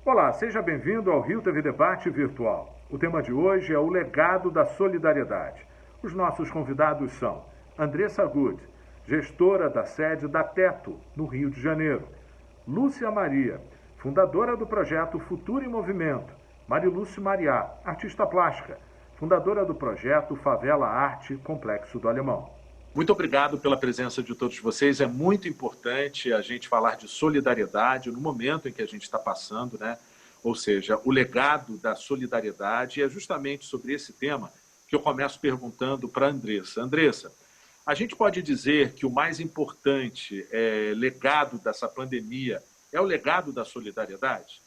Olá, seja bem-vindo ao Rio TV Debate Virtual. O tema de hoje é o legado da solidariedade. Os nossos convidados são Andressa Good, gestora da sede da Teto, no Rio de Janeiro; Lúcia Maria, fundadora do projeto Futuro em Movimento; Marilúcio Mariá, artista plástica, fundadora do projeto Favela Arte Complexo do Alemão. Muito obrigado pela presença de todos vocês. É muito importante a gente falar de solidariedade no momento em que a gente está passando, né? Ou seja, o legado da solidariedade. E é justamente sobre esse tema que eu começo perguntando para a Andressa. Andressa, a gente pode dizer que o mais importante legado dessa pandemia é o legado da solidariedade?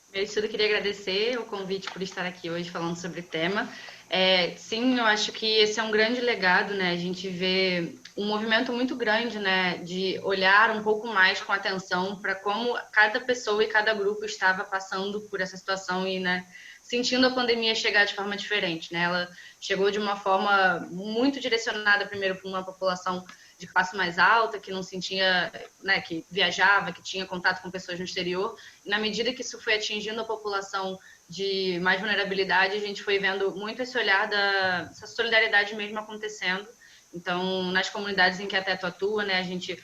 Primeiro de tudo, eu queria agradecer o convite por estar aqui hoje falando sobre o tema. Sim, eu acho que esse é um grande legado, né? A gente vê um movimento muito grande, né, de olhar um pouco mais com atenção para como cada pessoa e cada grupo estava passando por essa situação e, né, sentindo a pandemia chegar de forma diferente, né? Ela chegou de uma forma muito direcionada primeiro para uma população de classe mais alta, que não sentia, né, que viajava, que tinha contato com pessoas no exterior. E na medida que isso foi atingindo a população de mais vulnerabilidade, a gente foi vendo muito esse olhar dessa solidariedade mesmo acontecendo. Então, nas comunidades em que a Teto atua, né, a gente,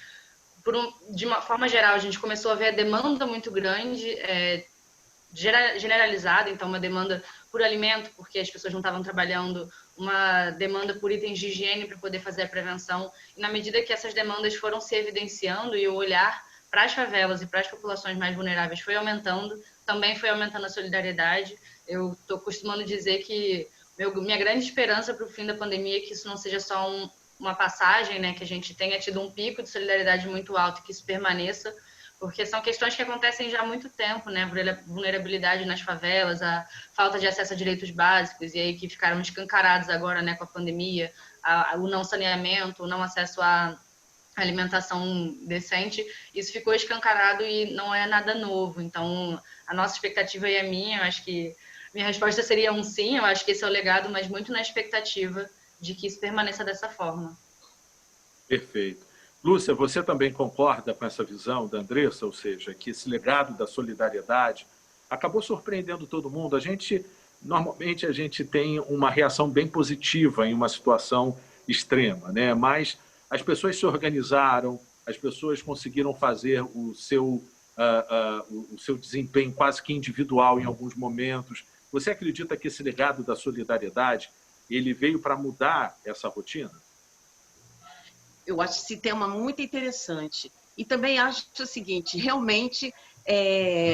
de uma forma geral, a gente começou a ver a demanda muito grande, generalizada, então uma demanda por alimento, porque as pessoas não estavam trabalhando, uma demanda por itens de higiene para poder fazer a prevenção. E na medida que essas demandas foram se evidenciando e o olhar para as favelas e para as populações mais vulneráveis foi aumentando, também foi aumentando a solidariedade. Eu estou costumando dizer que minha grande esperança para o fim da pandemia é que isso não seja só uma passagem, né, que a gente tenha tido um pico de solidariedade muito alto e que isso permaneça, porque são questões que acontecem já há muito tempo, né? Vulnerabilidade nas favelas, a falta de acesso a direitos básicos, e aí que ficaram escancarados agora, né, com a pandemia, o não saneamento, o não acesso à alimentação decente, isso ficou escancarado e não é nada novo. Então, a nossa expectativa e a minha, eu acho que minha resposta seria um sim, eu acho que esse é o legado, mas muito na expectativa de que isso permaneça dessa forma. Perfeito. Lúcia, você também concorda com essa visão da Andressa, ou seja, que esse legado da solidariedade acabou surpreendendo todo mundo? Normalmente, a gente tem uma reação bem positiva em uma situação extrema, né? Mas as pessoas se organizaram, as pessoas conseguiram fazer o seu desempenho quase que individual em alguns momentos. Você acredita que esse legado da solidariedade ele veio para mudar essa rotina? Eu acho esse tema muito interessante. E também acho o seguinte, realmente,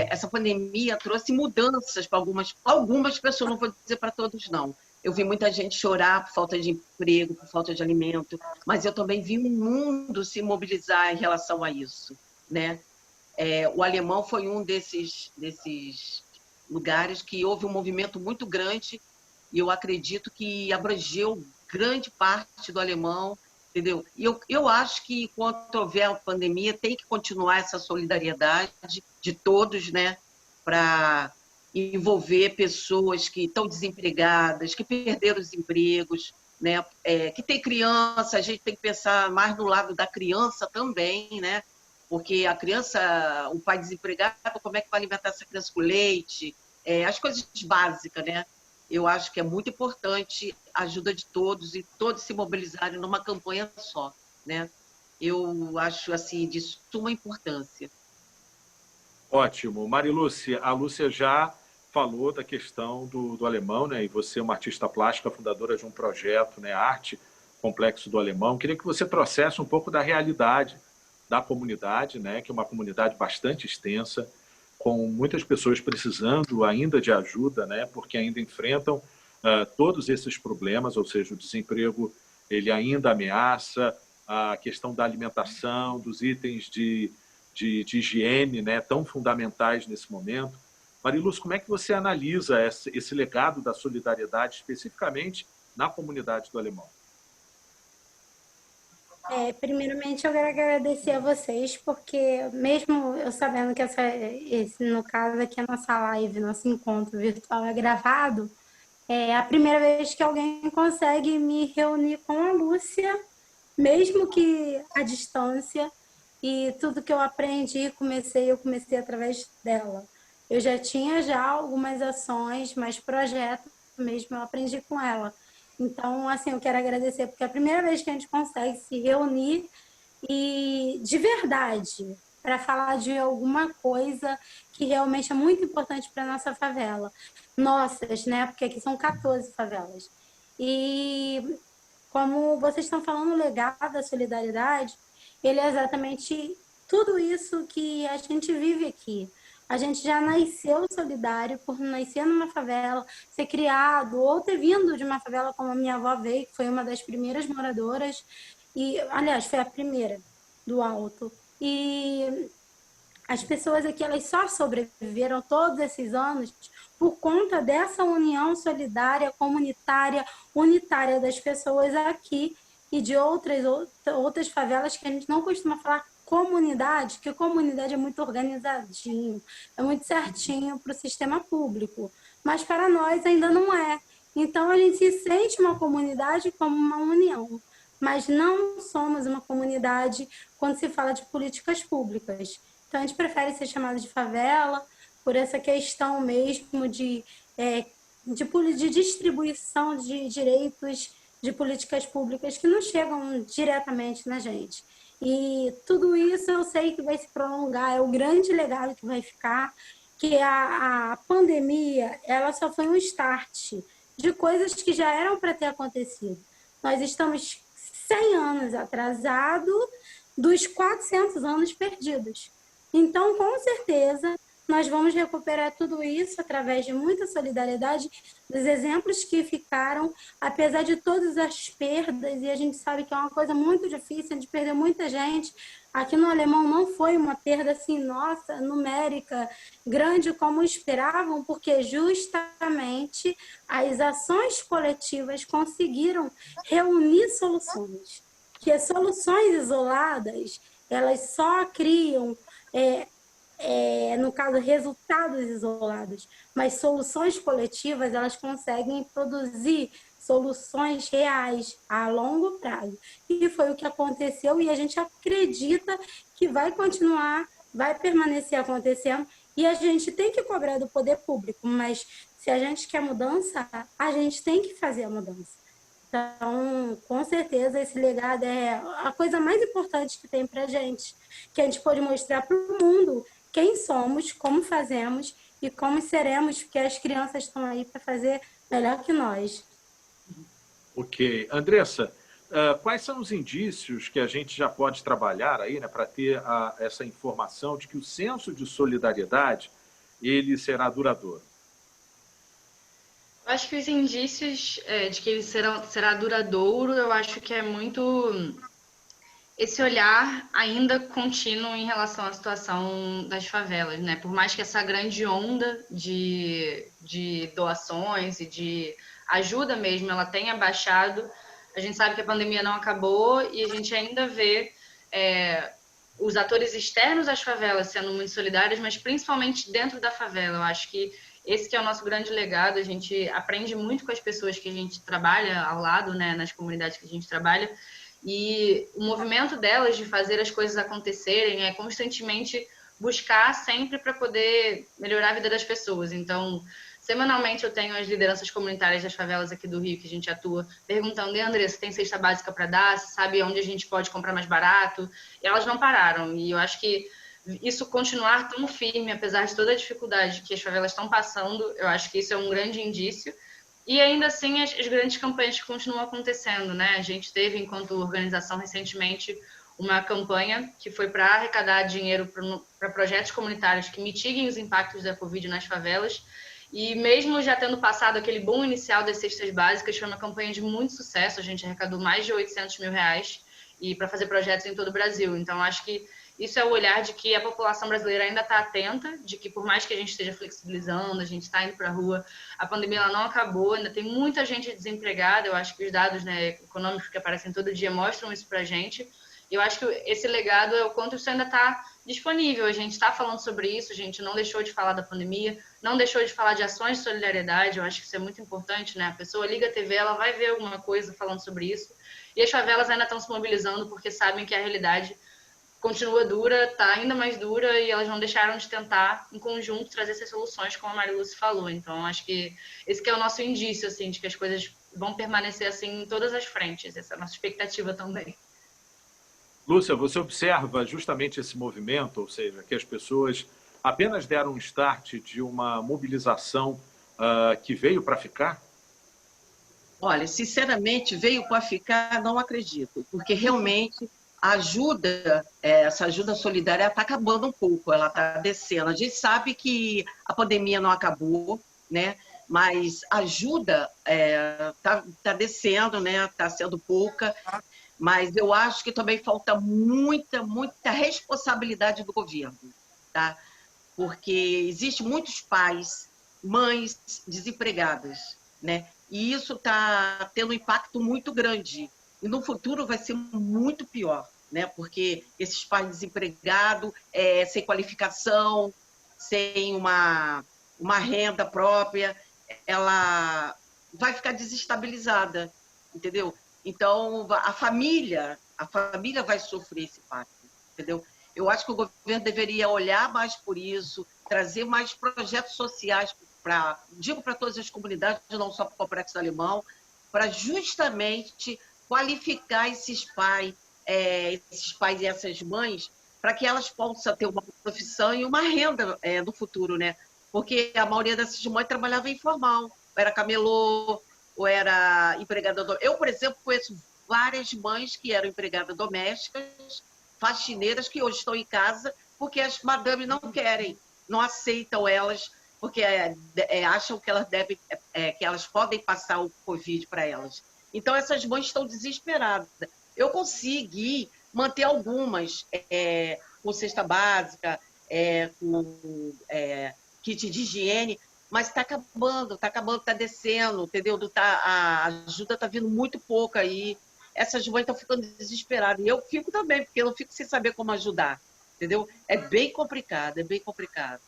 essa pandemia trouxe mudanças para algumas pessoas, não vou dizer para todos, não. Eu vi muita gente chorar por falta de emprego, por falta de alimento, mas eu também vi um mundo se mobilizar em relação a isso, né? O alemão foi um desses lugares que houve um movimento muito grande e eu acredito que abrangeu grande parte do alemão, entendeu? E eu acho que, enquanto houver a pandemia, tem que continuar essa solidariedade de todos, né? Para envolver pessoas que estão desempregadas, que perderam os empregos, né? Que tem criança, a gente tem que pensar mais no lado da criança também, né? Porque a criança, o pai desempregado, como é que vai alimentar essa criança com leite? As coisas básicas, né? Eu acho que é muito importante a ajuda de todos e todos se mobilizarem numa campanha só, né? Eu acho assim de suma importância. Ótimo. Marilúcia, a Lúcia já falou da questão do alemão, né? E você é uma artista plástica, fundadora de um projeto, né? Arte Complexo do Alemão. Queria que você trouxesse um pouco da realidade da comunidade, né? Que é uma comunidade bastante extensa, com muitas pessoas precisando ainda de ajuda, né? Porque ainda enfrentam todos esses problemas, ou seja, o desemprego ele ainda ameaça, a questão da alimentação, dos itens de higiene, né, tão fundamentais nesse momento. Mariluz, como é que você analisa esse legado da solidariedade, especificamente na comunidade do alemão? Primeiramente, eu quero agradecer a vocês, porque mesmo eu sabendo que no caso aqui, a nossa live, nosso encontro virtual é gravado, é a primeira vez que alguém consegue me reunir com a Lúcia, mesmo que à distância, e tudo que eu aprendi, eu comecei através dela. Eu já tinha já algumas ações, mas projeto mesmo eu aprendi com ela. Então, assim, eu quero agradecer, porque é a primeira vez que a gente consegue se reunir e de verdade para falar de alguma coisa que realmente é muito importante para nossa favela. Nossas, né? Porque aqui são 14 favelas. E como vocês estão falando, o legado da solidariedade, ele é exatamente tudo isso que a gente vive aqui. A gente já nasceu solidário por nascer numa favela, ser criado ou ter vindo de uma favela como a minha avó veio, que foi uma das primeiras moradoras, e, aliás, foi a primeira do Alto. E as pessoas aqui, elas só sobreviveram todos esses anos por conta dessa união solidária, comunitária, unitária das pessoas aqui e de outras favelas que a gente não costuma falar comunidade, porque comunidade é muito organizadinho, é muito certinho para o sistema público, mas para nós ainda não é. Então a gente se sente uma comunidade como uma união, mas não somos uma comunidade quando se fala de políticas públicas. Então, a gente prefere ser chamado de favela por essa questão mesmo de distribuição de direitos de políticas públicas que não chegam diretamente na gente. E tudo isso eu sei que vai se prolongar, é o grande legado que vai ficar, que a pandemia ela só foi um start de coisas que já eram para ter acontecido. Nós estamos 100 anos atrasados dos 400 anos perdidos. Então, com certeza, nós vamos recuperar tudo isso através de muita solidariedade, dos exemplos que ficaram, apesar de todas as perdas, e a gente sabe que é uma coisa muito difícil, a gente perdeu muita gente. Aqui no Alemão não foi uma perda assim, nossa, numérica, grande como esperavam, porque justamente as ações coletivas conseguiram reunir soluções, que as soluções isoladas, elas só criam no caso, resultados isolados, mas soluções coletivas, elas conseguem produzir soluções reais a longo prazo. E foi o que aconteceu e a gente acredita que vai continuar, vai permanecer acontecendo e a gente tem que cobrar do poder público, mas se a gente quer mudança, a gente tem que fazer a mudança. Então, com certeza, esse legado é a coisa mais importante que tem para a gente, que a gente pode mostrar para o mundo quem somos, como fazemos e como seremos, porque as crianças estão aí para fazer melhor que nós. Ok. Andressa, quais são os indícios que a gente já pode trabalhar aí, né, para ter essa informação de que o senso de solidariedade ele será duradouro? Eu acho que os indícios de que ele será duradouro, eu acho que é muito esse olhar ainda contínuo em relação à situação das favelas, né? Por mais que essa grande onda de doações e de ajuda mesmo ela tenha baixado, a gente sabe que a pandemia não acabou e a gente ainda vê os atores externos às favelas sendo muito solidários, mas principalmente dentro da favela. Eu acho que esse que é o nosso grande legado. A gente aprende muito com as pessoas que a gente trabalha ao lado, né, nas comunidades que a gente trabalha, e o movimento delas de fazer as coisas acontecerem é constantemente buscar sempre para poder melhorar a vida das pessoas. Então, semanalmente eu tenho as lideranças comunitárias das favelas aqui do Rio, que a gente atua, perguntando: e Andressa, tem cesta básica para dar? Você sabe onde a gente pode comprar mais barato? E elas não pararam. E eu acho que isso continuar tão firme, apesar de toda a dificuldade que as favelas estão passando, eu acho que isso é um grande indício. E ainda assim, as grandes campanhas que continuam acontecendo, né? A gente teve, enquanto organização, recentemente, uma campanha que foi para arrecadar dinheiro para projetos comunitários que mitiguem os impactos da Covid nas favelas. E mesmo já tendo passado aquele boom inicial das cestas básicas, foi uma campanha de muito sucesso. A gente arrecadou mais de 800 mil reais e para fazer projetos em todo o Brasil. Então, acho que isso é o olhar de que a população brasileira ainda está atenta, de que por mais que a gente esteja flexibilizando, a gente está indo para a rua, a pandemia ela não acabou, ainda tem muita gente desempregada. Eu acho que os dados, né, econômicos que aparecem todo dia mostram isso para a gente. Eu acho que esse legado é o quanto isso ainda está disponível. A gente está falando sobre isso, a gente não deixou de falar da pandemia, não deixou de falar de ações de solidariedade. Eu acho que isso é muito importante, né? A pessoa liga a TV, ela vai ver alguma coisa falando sobre isso. E as favelas ainda estão se mobilizando porque sabem que a realidade continua dura, está ainda mais dura e elas não deixaram de tentar, em conjunto, trazer essas soluções, como a Mariluz falou. Então, acho que esse que é o nosso indício, assim, de que as coisas vão permanecer assim em todas as frentes. Essa é a nossa expectativa também. Lúcia, você observa justamente esse movimento, ou seja, que as pessoas apenas deram um start de uma mobilização que veio para ficar? Olha, sinceramente, veio para ficar, não acredito, porque realmente a ajuda, essa ajuda solidária está acabando um pouco, ela está descendo. A gente sabe que a pandemia não acabou, né? Mas a ajuda está descendo, né? Está sendo pouca, mas eu acho que também falta muita responsabilidade do governo, tá? Porque existem muitos pais, mães desempregadas, né? E isso está tendo um impacto muito grande. E no futuro vai ser muito pior, né? Porque esses pais desempregados, sem qualificação, sem uma renda própria, ela vai ficar desestabilizada, entendeu? Então, a família vai sofrer esse impacto, entendeu? Eu acho que o governo deveria olhar mais por isso, trazer mais projetos sociais digo para todas as comunidades, não só para o Complexo Alemão, para justamente qualificar esses pais e essas mães, para que elas possam ter uma profissão e uma renda no futuro, né? Porque a maioria dessas mães trabalhava informal, ou era camelô, ou era empregada doméstica. Eu, por exemplo, conheço várias mães que eram empregadas domésticas, faxineiras, que hoje estão em casa porque as madames não querem, não aceitam elas, porque acham que que elas podem passar o Covid para elas. Então, essas mães estão desesperadas. Eu consegui manter algumas com cesta básica, com kit de higiene, mas está acabando, está descendo, entendeu? A ajuda está vindo muito pouco aí. Essas mães estão ficando desesperadas. E eu fico também, porque eu não fico sem saber como ajudar, entendeu? É bem complicado, é bem complicado.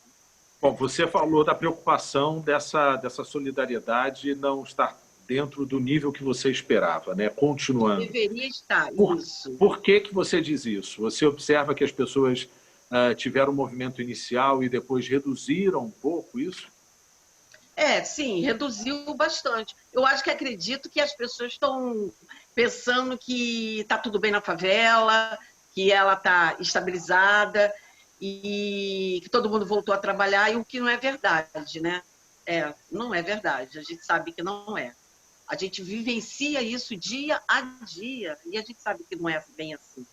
Bom, você falou da preocupação dessa solidariedade não estar dentro do nível que você esperava, né? Continuando. Deveria estar, isso. Por que você diz isso? Você observa que as pessoas tiveram um movimento inicial e depois reduziram um pouco isso? Sim, reduziu bastante. Eu acho que acredito que as pessoas estão pensando que está tudo bem na favela, que ela está estabilizada e que todo mundo voltou a trabalhar, e o que não é verdade, né? Não é verdade, a gente sabe que não é. A gente vivencia isso dia a dia e a gente sabe que não é bem assim.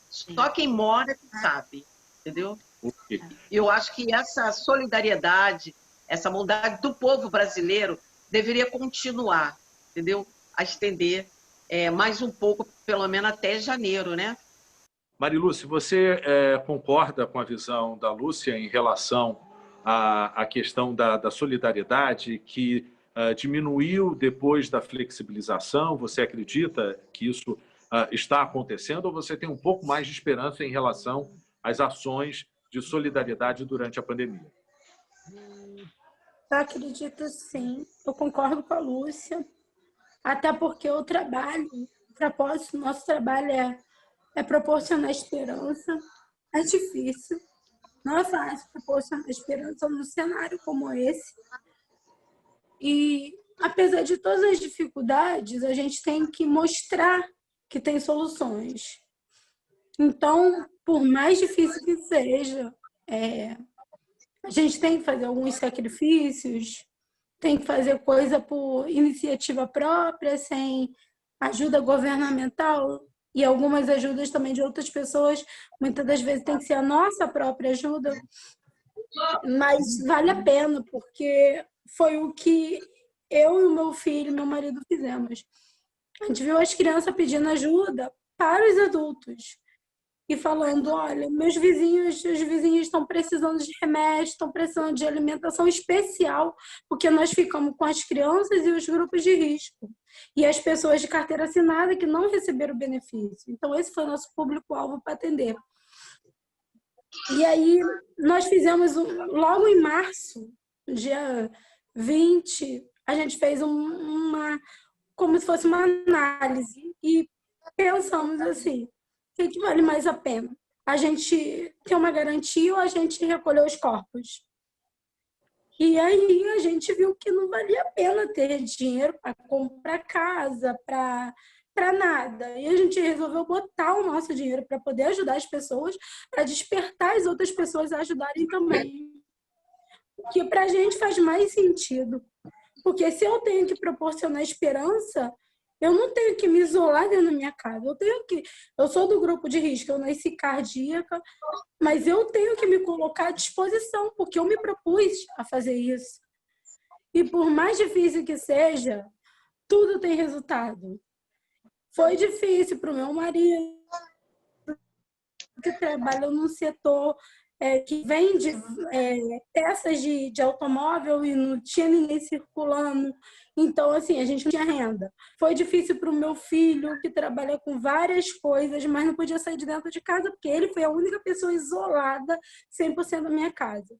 Só quem mora sabe, entendeu? Okay. Eu acho que essa solidariedade, essa bondade do povo brasileiro deveria continuar, entendeu? A estender mais um pouco, pelo menos até janeiro, né? Mariluz, você concorda com a visão da Lúcia em relação à questão da solidariedade que diminuiu depois da flexibilização? Você acredita que isso está acontecendo ou você tem um pouco mais de esperança em relação às ações de solidariedade durante a pandemia? Eu acredito sim, eu concordo com a Lúcia, até porque o propósito do nosso trabalho é proporcionar esperança. É difícil, não é fácil proporcionar esperança num cenário como esse. E, apesar de todas as dificuldades, a gente tem que mostrar que tem soluções. Então, por mais difícil que seja, a gente tem que fazer alguns sacrifícios, tem que fazer coisa por iniciativa própria, sem ajuda governamental e algumas ajudas também de outras pessoas. Muitas das vezes tem que ser a nossa própria ajuda, mas vale a pena, porque foi o que eu e o meu filho, meu marido fizemos. A gente viu as crianças pedindo ajuda para os adultos e falando, olha, os vizinhos estão precisando de remédio, estão precisando de alimentação especial, porque nós ficamos com as crianças e os grupos de risco. E as pessoas de carteira assinada que não receberam benefício. Então, esse foi o nosso público-alvo para atender. E aí, nós fizemos, logo em março, dia 20, a gente fez como se fosse uma análise. E pensamos assim, o que vale mais a pena? a gente ter uma garantia ou a gente recolher os corpos. E aí a gente viu que não valia a pena ter dinheiro para comprar casa, para nada. E a gente resolveu botar o nosso dinheiro para poder ajudar as pessoas, para despertar as outras pessoas a ajudarem também. Que para a gente faz mais sentido. Porque se eu tenho que proporcionar esperança, eu não tenho que me isolar dentro da minha casa. Eu sou do grupo de risco, eu nasci cardíaca, mas eu tenho que me colocar à disposição, porque eu me propus a fazer isso. E por mais difícil que seja, tudo tem resultado. Foi difícil para o meu marido, que trabalha num setor que vende peças de automóvel e não tinha ninguém circulando. Então, assim, a gente não tinha renda. Foi difícil para o meu filho, que trabalha com várias coisas, mas não podia sair de dentro de casa, porque ele foi a única pessoa isolada 100% da minha casa.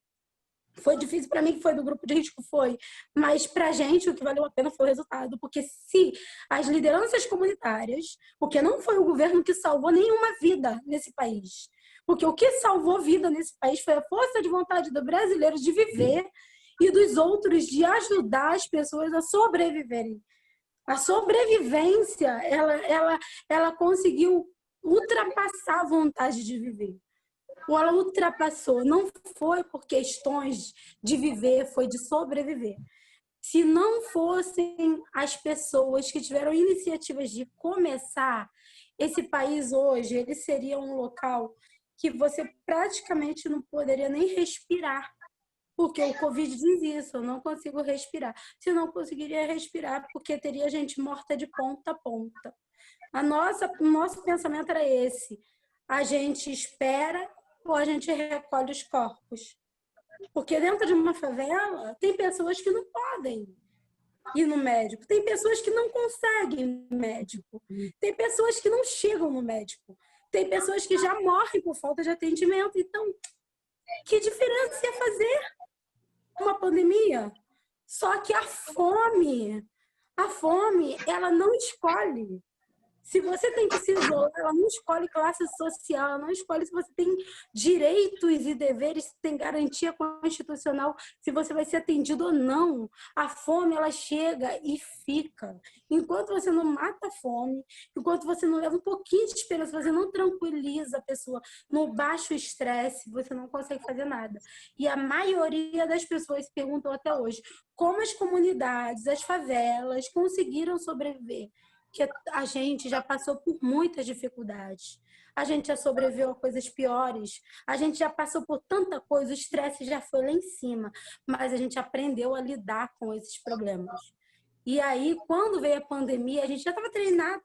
Foi difícil para mim, que foi do grupo de risco, foi. Mas para a gente, o que valeu a pena foi o resultado. Porque se as lideranças comunitárias, porque não foi o governo que salvou nenhuma vida nesse país, porque o que salvou vida nesse país foi a força de vontade do brasileiro de viver e dos outros de ajudar as pessoas a sobreviverem. A sobrevivência, ela conseguiu ultrapassar a vontade de viver. Ou ela ultrapassou. Não foi por questões de viver, foi de sobreviver. Se não fossem as pessoas que tiveram iniciativas de começar, esse país hoje, ele seria um local que você praticamente não poderia nem respirar. Porque o Covid diz isso, eu não consigo respirar. Se eu não conseguiria respirar, porque teria gente morta de ponta a ponta. O nosso pensamento era esse. A gente espera ou a gente recolhe os corpos. Porque dentro de uma favela, tem pessoas que não podem ir no médico. Tem pessoas que não conseguem ir no médico. Tem pessoas que não chegam no médico. Tem pessoas que já morrem por falta de atendimento. Então, que diferença ia fazer uma pandemia? Só que a fome, ela não escolhe. Se você tem que se isolar, ela não escolhe classe social, ela não escolhe se você tem direitos e deveres, se tem garantia constitucional, se você vai ser atendido ou não. A fome, ela chega e fica. Enquanto você não mata a fome, enquanto você não leva um pouquinho de esperança, você não tranquiliza a pessoa no baixo estresse, você não consegue fazer nada. E a maioria das pessoas se perguntam até hoje como as comunidades, as favelas conseguiram sobreviver. Que a gente já passou por muitas dificuldades. A gente já sobreviveu a coisas piores. A gente já passou por tanta coisa, o estresse já foi lá em cima. Mas a gente aprendeu a lidar com esses problemas. E aí, quando veio a pandemia, a gente já estava treinado.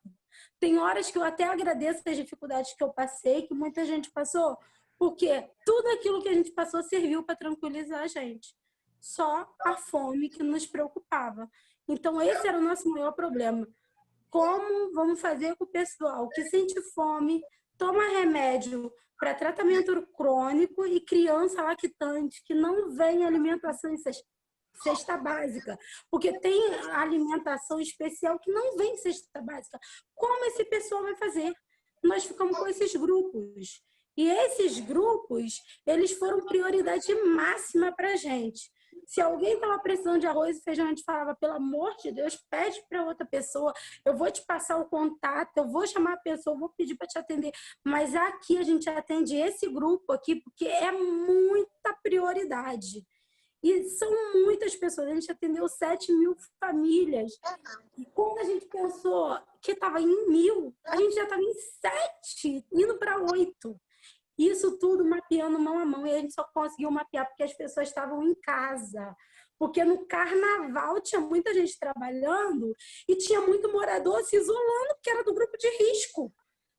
Tem horas que eu até agradeço as dificuldades que eu passei, que muita gente passou, porque tudo aquilo que a gente passou serviu para tranquilizar a gente. Só a fome que nos preocupava. Então, esse era o nosso maior problema. Como vamos fazer com o pessoal que sente fome, toma remédio para tratamento crônico e criança lactante que não vem alimentação em cesta básica? Porque tem alimentação especial que não vem em cesta básica. Como esse pessoal vai fazer? Nós ficamos com esses grupos. E esses grupos, eles foram prioridade máxima para a gente. Se alguém estava precisando de arroz e feijão, a gente falava, pelo amor de Deus, pede para outra pessoa, eu vou te passar o contato, eu vou chamar a pessoa, eu vou pedir para te atender. Mas aqui a gente atende esse grupo aqui, porque é muita prioridade. E são muitas pessoas, a gente atendeu 7.000 famílias. E quando a gente pensou que estava em 1.000, a gente já estava em 7, indo para 8. Isso tudo mapeando mão a mão, e a gente só conseguiu mapear porque as pessoas estavam em casa. Porque no carnaval tinha muita gente trabalhando e tinha muito morador se isolando, porque era do grupo de risco.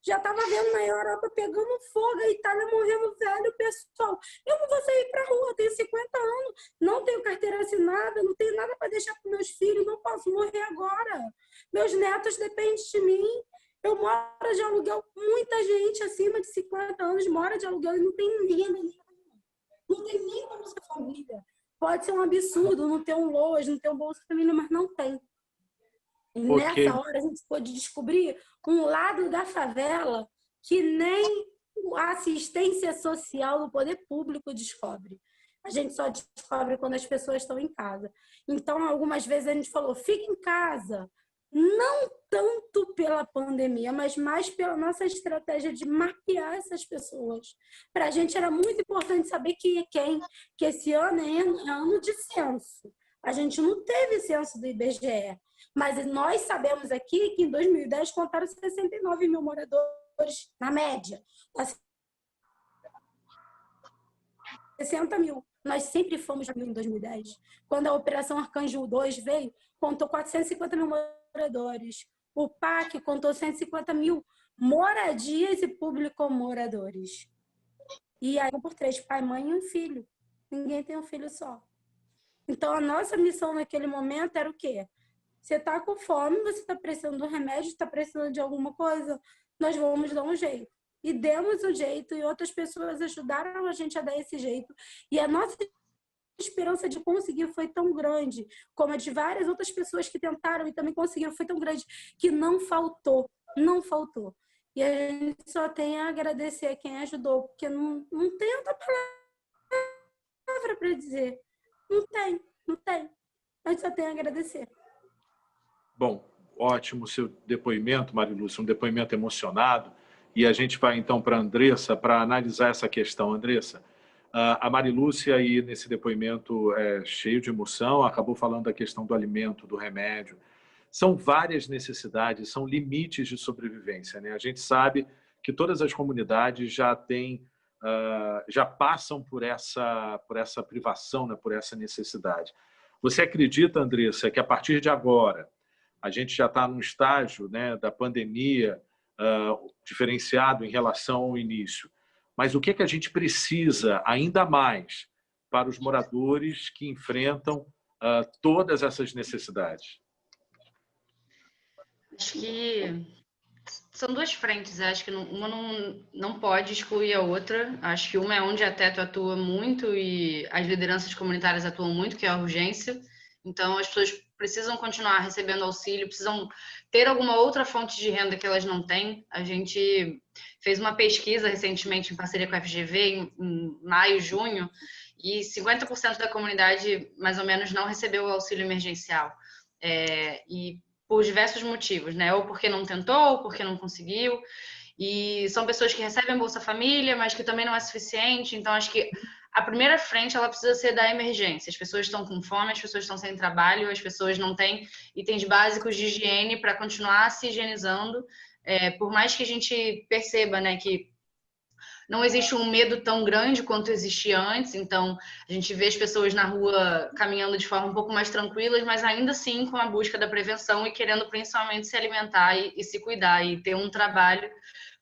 Já estava vendo na Europa pegando fogo, a Itália morrendo velho, pessoal. Eu não vou sair para a rua, tenho 50 anos, não tenho carteira assinada, não tenho nada para deixar para meus filhos, não posso morrer agora. Meus netos dependem de mim. Eu moro de aluguel, muita gente acima de 50 anos mora de aluguel e não tem renda nenhuma. Não tem nem como ser família. Pode ser um absurdo não ter um LOAS, não ter um Bolsa Família, mas não tem. E nessa hora a gente pôde descobrir um lado da favela que nem a assistência social, o poder público descobre. A gente só descobre quando as pessoas estão em casa. Então, algumas vezes a gente falou, fica em casa. Não tanto pela pandemia, mas mais pela nossa estratégia de mapear essas pessoas. Para a gente era muito importante saber que esse ano é ano de censo. A gente não teve censo do IBGE, mas nós sabemos aqui que em 2010 contaram 69 mil moradores, na média. 60 mil. Nós sempre fomos em 2010. Quando a Operação Arcanjo 2 veio, contou 450 mil moradores. O PAC contou 150 mil moradias e publicou moradores. E aí, por 3, pai, mãe e um filho. Ninguém tem um filho só. Então, a nossa missão naquele momento era o quê? Você está com fome, você está precisando de um remédio, está precisando de alguma coisa, nós vamos dar um jeito. E demos um jeito, e outras pessoas ajudaram a gente a dar esse jeito. E a nossa esperança de conseguir foi tão grande, como a de várias outras pessoas que tentaram e também conseguiram, foi tão grande, que não faltou. E a gente só tem a agradecer a quem ajudou, porque não tem outra palavra para dizer. Não tem. A gente só tem a agradecer. Bom, ótimo o seu depoimento, Marilúcia, um depoimento emocionado. E a gente vai, então, para a Andressa para analisar essa questão. Andressa, a Marilúcia, aí, nesse depoimento cheio de emoção, acabou falando da questão do alimento, do remédio. São várias necessidades, são limites de sobrevivência, né? A gente sabe que todas as comunidades já passam por essa privação, né? Por essa necessidade. Você acredita, Andressa, que a partir de agora a gente já está num estágio, né, da pandemia diferenciado em relação ao início? Mas o que a gente precisa ainda mais para os moradores que enfrentam todas essas necessidades? Acho que são duas frentes. Acho que uma não pode excluir a outra. Acho que uma é onde a Teto atua muito e as lideranças comunitárias atuam muito, que é a urgência. Então, as pessoas precisam continuar recebendo auxílio, precisam ter alguma outra fonte de renda que elas não têm. A gente fez uma pesquisa recentemente em parceria com a FGV, em maio, junho, e 50% da comunidade, mais ou menos, não recebeu o auxílio emergencial. E por diversos motivos, né? Ou porque não tentou, ou porque não conseguiu. E são pessoas que recebem Bolsa Família, mas que também não é suficiente. Então, acho que a primeira frente, ela precisa ser da emergência. As pessoas estão com fome, as pessoas estão sem trabalho, as pessoas não têm itens básicos de higiene para continuar se higienizando. Por mais que a gente perceba, né, que não existe um medo tão grande quanto existia antes, então a gente vê as pessoas na rua caminhando de forma um pouco mais tranquilas, mas ainda assim com a busca da prevenção e querendo principalmente se alimentar e se cuidar e ter um trabalho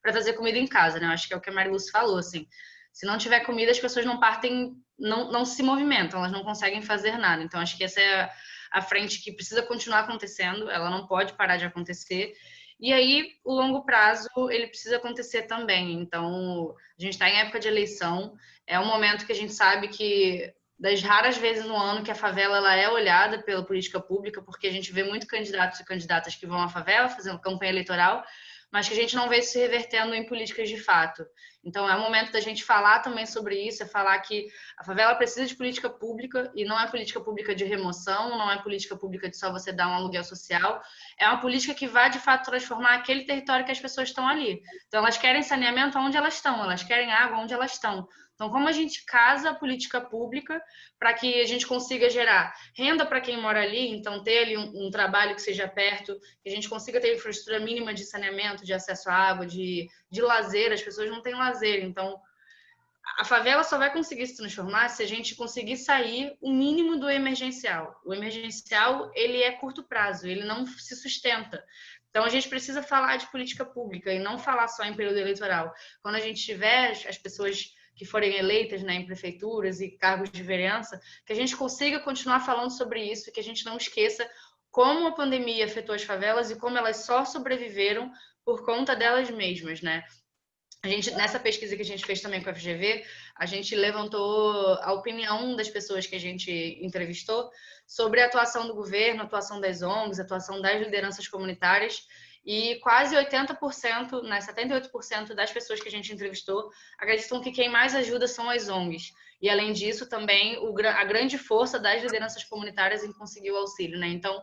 para trazer comida em casa, né? Eu acho que é o que a Marilúcia falou, assim. Se não tiver comida, as pessoas não partem, não se movimentam, elas não conseguem fazer nada. Então, acho que essa é a frente que precisa continuar acontecendo, ela não pode parar de acontecer. E aí, o longo prazo, ele precisa acontecer também. Então, a gente está em época de eleição, é um momento que a gente sabe que, das raras vezes no ano que a favela ela é olhada pela política pública, porque a gente vê muito candidatos e candidatas que vão à favela fazendo campanha eleitoral, mas que a gente não vê isso se revertendo em políticas de fato. Então, é o momento da gente falar também sobre isso, é falar que a favela precisa de política pública, e não é política pública de remoção, não é política pública de só você dar um aluguel social, é uma política que vai, de fato, transformar aquele território que as pessoas estão ali. Então, elas querem saneamento onde elas estão, elas querem água onde elas estão. Então, como a gente casa a política pública para que a gente consiga gerar renda para quem mora ali, então ter ali um trabalho que seja perto, que a gente consiga ter infraestrutura mínima de saneamento, de acesso à água, de lazer, as pessoas não têm lazer. Então, a favela só vai conseguir se transformar se a gente conseguir sair o mínimo do emergencial. O emergencial, ele é curto prazo, ele não se sustenta. Então, a gente precisa falar de política pública e não falar só em período eleitoral. Quando a gente tiver as pessoas que forem eleitas, né, em prefeituras e cargos de vereança, que a gente consiga continuar falando sobre isso e que a gente não esqueça como a pandemia afetou as favelas e como elas só sobreviveram por conta delas mesmas, né? A gente, nessa pesquisa que a gente fez também com a FGV, a gente levantou a opinião das pessoas que a gente entrevistou sobre a atuação do governo, a atuação das ONGs, a atuação das lideranças comunitárias, E quase 80%, né, 78% das pessoas que a gente entrevistou acreditam que quem mais ajuda são as ONGs. E, além disso, também a grande força das lideranças comunitárias em conseguir o auxílio, né? Então,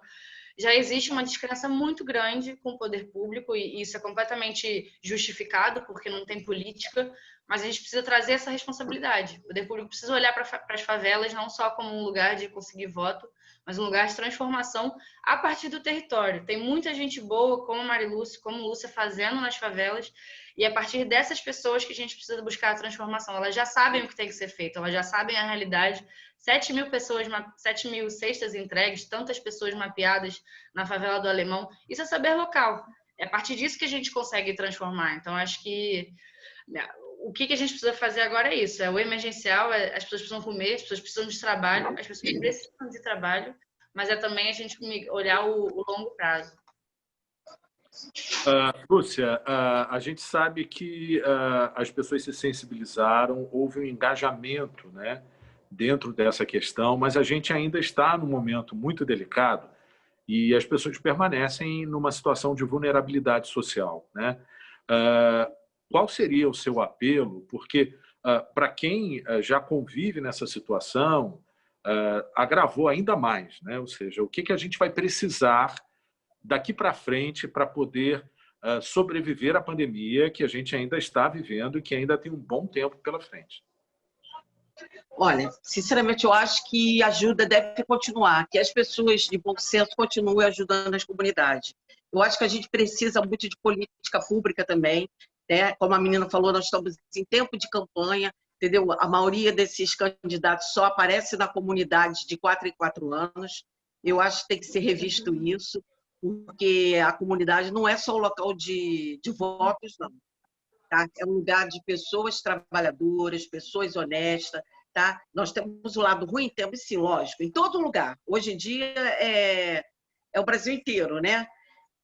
já existe uma descrença muito grande com o poder público, e isso é completamente justificado, porque não tem política, mas a gente precisa trazer essa responsabilidade. O poder público precisa olhar para as favelas não só como um lugar de conseguir voto, mas um lugar de transformação a partir do território. Tem muita gente boa, como a Marilúcia, como Lúcia, fazendo nas favelas, e é a partir dessas pessoas que a gente precisa buscar a transformação. Elas já sabem o que tem que ser feito, elas já sabem a realidade. 7 mil cestas entregues, tantas pessoas mapeadas na favela do Alemão. Isso é saber local. É a partir disso que a gente consegue transformar. Então, acho que o que a gente precisa fazer agora é isso. É o emergencial, as pessoas precisam comer, as pessoas precisam de trabalho, as pessoas precisam de trabalho, mas é também a gente olhar o longo prazo. Lúcia, a gente sabe que as pessoas se sensibilizaram, houve um engajamento, né, dentro dessa questão, mas a gente ainda está num momento muito delicado e as pessoas permanecem numa situação de vulnerabilidade social, né? Qual seria o seu apelo? Porque, para quem já convive nessa situação, agravou ainda mais, né? Ou seja, o que a gente vai precisar daqui para frente para poder sobreviver à pandemia que a gente ainda está vivendo e que ainda tem um bom tempo pela frente? Olha, sinceramente, eu acho que a ajuda deve continuar, que as pessoas de bom senso continuem ajudando as comunidades. Eu acho que a gente precisa muito de política pública também, né? Como a menina falou, nós estamos em tempo de campanha, entendeu? A maioria desses candidatos só aparece na comunidade de 4 em 4 anos. Eu acho que tem que ser revisto isso, porque a comunidade não é só o local de votos, não. Tá? É um lugar de pessoas trabalhadoras, pessoas honestas. Tá? Nós temos o lado ruim, temos sim, lógico, em todo lugar. Hoje em dia é o Brasil inteiro, né?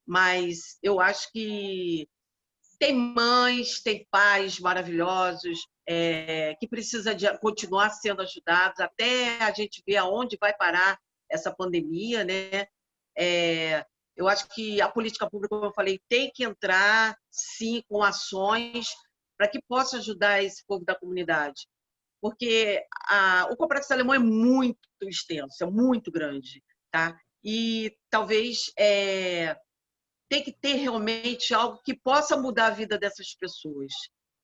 Mas eu acho que tem mães, tem pais maravilhosos que precisam continuar sendo ajudados até a gente ver aonde vai parar essa pandemia, né? Eu acho que a política pública, como eu falei, tem que entrar, sim, com ações para que possa ajudar esse povo da comunidade. Porque o complexo alemão é muito extenso, é muito grande. Tá? E talvez tem que ter realmente algo que possa mudar a vida dessas pessoas.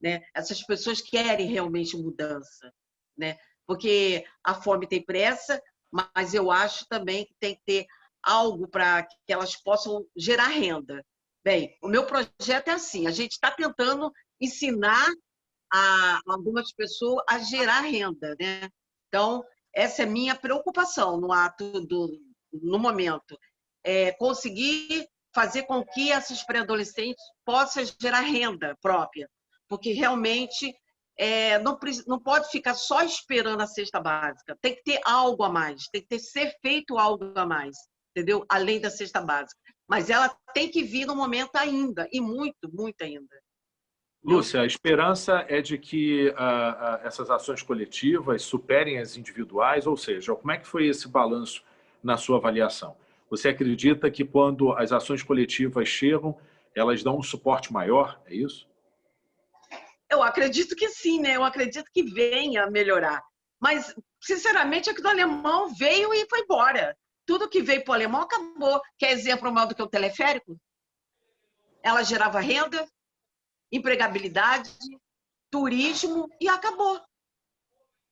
Né? Essas pessoas querem realmente mudança. Né? Porque a fome tem pressa, mas eu acho também que tem que ter algo para que elas possam gerar renda. Bem, o meu projeto é assim, a gente está tentando ensinar a algumas pessoas a gerar renda, né? Então, essa é minha preocupação no momento, conseguir fazer com que esses pré-adolescentes possam gerar renda própria, porque realmente não pode ficar só esperando a cesta básica, tem que ter algo a mais, tem que ser feito algo a mais. Entendeu? Além da cesta básica. Mas ela tem que vir no momento ainda, e muito, muito ainda. Lúcia, a esperança é de que essas ações coletivas superem as individuais, ou seja, como é que foi esse balanço na sua avaliação? Você acredita que quando as ações coletivas chegam, elas dão um suporte maior, é isso? Eu acredito que sim, né? Eu acredito que venha a melhorar. Mas, sinceramente, aqui do alemão veio e foi embora. Tudo que veio para o alemão acabou. Quer exemplo maior do que o teleférico? Ela gerava renda, empregabilidade, turismo e acabou.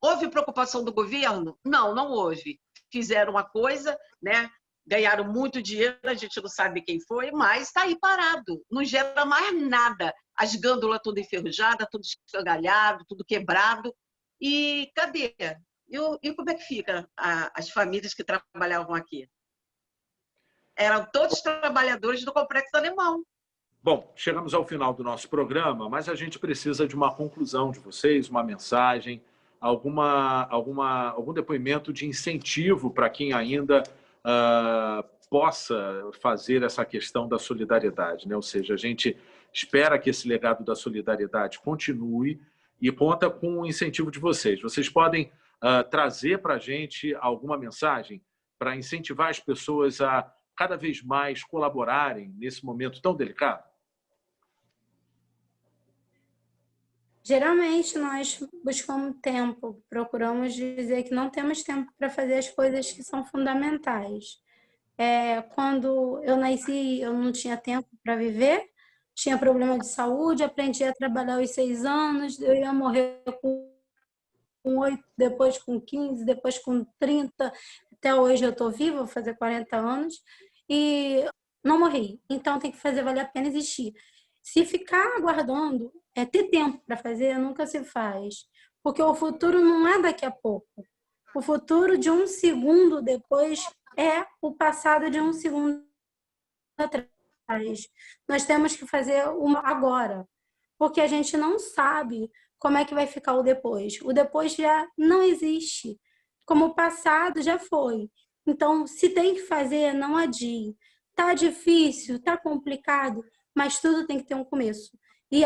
Houve preocupação do governo? Não, não houve. Fizeram uma coisa, né? Ganharam muito dinheiro, a gente não sabe quem foi, mas está aí parado. Não gera mais nada. As gândulas tudo enferrujadas, tudo escangalhado, tudo quebrado. E cadê? E como é que fica as famílias que trabalhavam aqui? Eram todos trabalhadores do complexo alemão. Bom, chegamos ao final do nosso programa, mas a gente precisa de uma conclusão de vocês, uma mensagem, algum depoimento de incentivo para quem ainda possa fazer essa questão da solidariedade, né? Ou seja, a gente espera que esse legado da solidariedade continue e conta com o incentivo de vocês. Vocês podem trazer para a gente alguma mensagem para incentivar as pessoas a cada vez mais colaborarem nesse momento tão delicado? Geralmente nós buscamos tempo, procuramos dizer que não temos tempo para fazer as coisas que são fundamentais. Quando eu nasci, eu não tinha tempo para viver, tinha problema de saúde, aprendi a trabalhar aos 6 anos, eu ia morrer com 8, depois com 15, depois com 30, até hoje eu estou viva, vou fazer 40 anos, e não morri. Então tem que fazer valer a pena existir. Se ficar aguardando, ter tempo para fazer, nunca se faz. Porque o futuro não é daqui a pouco. O futuro de um segundo depois é o passado de um segundo atrás. Nós temos que fazer agora, porque a gente não sabe como é que vai ficar o depois. O depois já não existe, como o passado já foi. Então, se tem que fazer, não adie. Tá difícil, tá complicado, mas tudo tem que ter um começo. E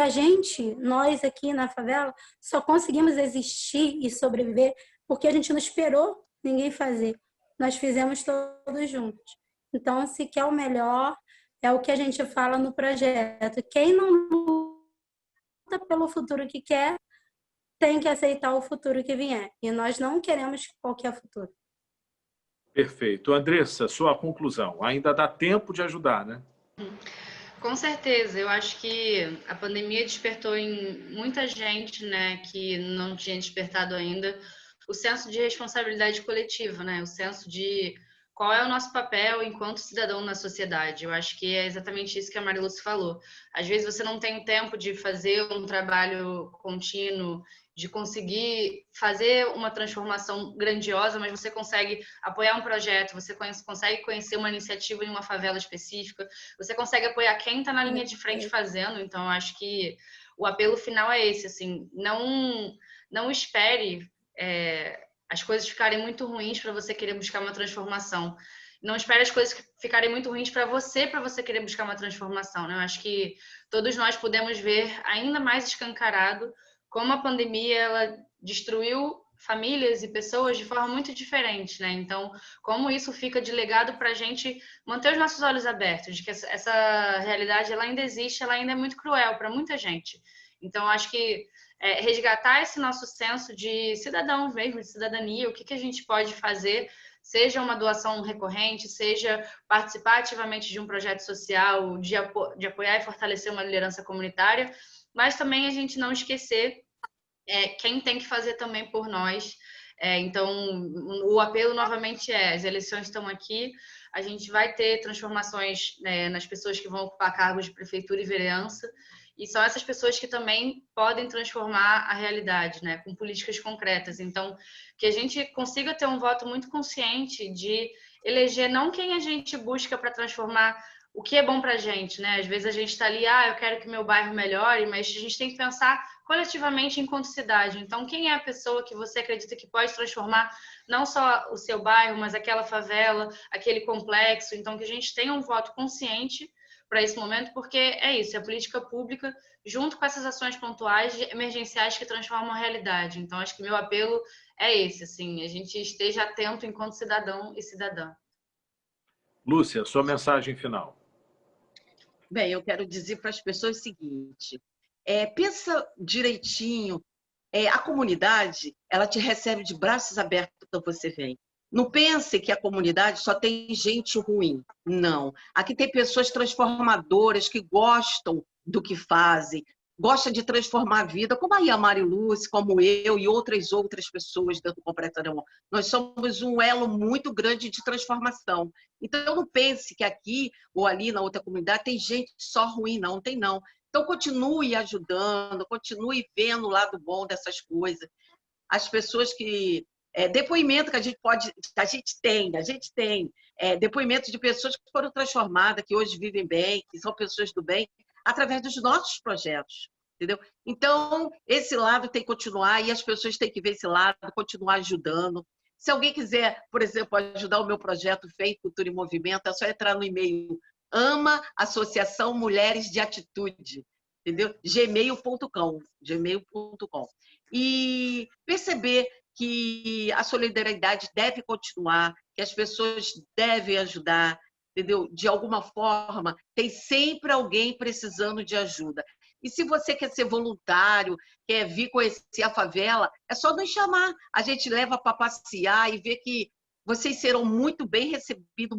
nós aqui na favela, só conseguimos existir e sobreviver porque a gente não esperou ninguém fazer. Nós fizemos todos juntos. Então, se quer o melhor, é o que a gente fala no projeto. Quem não luta pelo futuro que quer, tem que aceitar o futuro que vier. E nós não queremos qualquer futuro. Perfeito. Andressa, sua conclusão. Ainda dá tempo de ajudar, né? Com certeza. Eu acho que a pandemia despertou em muita gente, né, que não tinha despertado ainda, o senso de responsabilidade coletiva, né? O senso de qual é o nosso papel enquanto cidadão na sociedade. Eu acho que é exatamente isso que a Mariluce falou. Às vezes você não tem tempo de fazer um trabalho contínuo, de conseguir fazer uma transformação grandiosa, mas você consegue apoiar um projeto, você consegue conhecer uma iniciativa em uma favela específica, você consegue apoiar quem está na linha de frente fazendo. Então, eu acho que o apelo final é esse, assim, não espere as coisas ficarem muito ruins para você querer buscar uma transformação. Não espere as coisas ficarem muito ruins para você querer buscar uma transformação, né? Eu acho que todos nós podemos ver ainda mais escancarado como a pandemia ela destruiu famílias e pessoas de forma muito diferente, né? Então, como isso fica de legado para a gente manter os nossos olhos abertos, de que essa realidade ela ainda existe, ela ainda é muito cruel para muita gente. Então, acho que resgatar esse nosso senso de cidadãos mesmo, de cidadania, o que a gente pode fazer, seja uma doação recorrente, seja participar ativamente de um projeto social, de apoiar e fortalecer uma liderança comunitária, mas também a gente não esquecer quem tem que fazer também por nós. Então, o apelo novamente as eleições estão aqui, a gente vai ter transformações nas pessoas que vão ocupar cargos de prefeitura e vereança, e são essas pessoas que também podem transformar a realidade, né, com políticas concretas. Então, que a gente consiga ter um voto muito consciente de eleger não quem a gente busca para transformar o que é bom para a gente, né? Às vezes a gente está ali, eu quero que meu bairro melhore, mas a gente tem que pensar coletivamente enquanto cidade. Então, quem é a pessoa que você acredita que pode transformar não só o seu bairro, mas aquela favela, aquele complexo? Então, que a gente tenha um voto consciente para esse momento, porque é isso, é a política pública junto com essas ações pontuais emergenciais que transformam a realidade. Então, acho que meu apelo é esse, assim, a gente esteja atento enquanto cidadão e cidadã. Lúcia, sua mensagem final. Bem, eu quero dizer para as pessoas o seguinte, pensa direitinho, a comunidade, ela te recebe de braços abertos quando você vem. Não pense que a comunidade só tem gente ruim, não. Aqui tem pessoas transformadoras que gostam do que fazem, gostam de transformar a vida, como aí a Mariluce, como eu e outras pessoas dentro do Complexo Alemão. Nós somos um elo muito grande de transformação. Então, não pense que aqui ou ali na outra comunidade tem gente só ruim, não tem não. Então, continue ajudando, continue vendo o lado bom dessas coisas. As pessoas que... depoimento que a gente tem depoimentos de pessoas que foram transformadas, que hoje vivem bem, que são pessoas do bem, através dos nossos projetos, entendeu? Então, esse lado tem que continuar e as pessoas têm que ver esse lado, continuar ajudando. Se alguém quiser, por exemplo, ajudar o meu projeto FEM Cultura e Movimento, é só entrar no e-mail AMA Associação Mulheres de Atitude, entendeu? gmail.com. E perceber que a solidariedade deve continuar, que as pessoas devem ajudar, entendeu? De alguma forma, tem sempre alguém precisando de ajuda. E se você quer ser voluntário, quer vir conhecer a favela, é só nos chamar. A gente leva para passear e ver que vocês serão muito bem recebido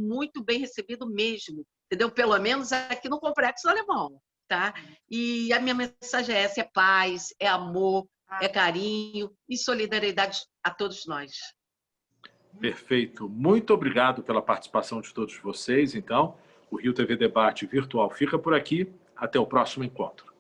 mesmo, entendeu? Pelo menos aqui no Complexo Alemão, tá? E a minha mensagem é essa, é paz, é amor, é carinho e solidariedade a todos nós. Perfeito. Muito obrigado pela participação de todos vocês. Então, o Rio TV Debate Virtual fica por aqui. Até o próximo encontro.